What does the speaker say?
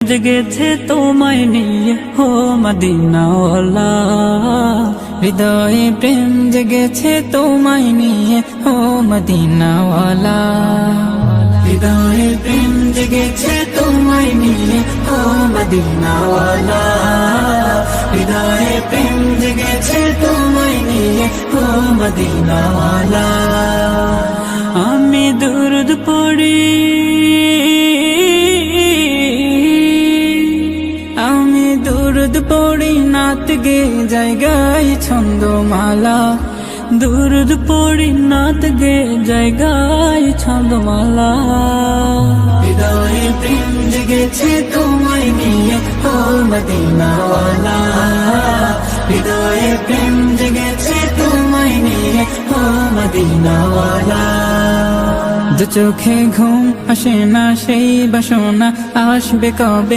জেগেছে তোমায় নিয়ে হো মদিনাওয়ালা, হৃদয়ে প্রেম জেগেছে তোমায় নিয়ে হো মদিনাওয়ালা, হৃদয়ে প্রেম জেগেছে তোমায় নিয়ে হো মদিনাওয়ালা, হৃদয়ে প্রেম জেগেছে তোমায় নিয়ে হো মদিনাওয়ালা। আমি দুরুদ পড়ি, আমি দুরুদ পড়ি, নাত গে জায়গায় ছন্দমালা, দুরুদ পড়ি, নাত গে জায়গায় ছন্দমালা, হৃদয়ে প্রেম জেগেছে তোমায় নিয়ে হো মদিনাওয়ালা, হৃদয়ে প্রেম জেগেছে তোমায় নিয়ে হো মদিনাওয়ালা। দু চোখে ঘুম আসে না, সেই বাসনা আসবে কবে,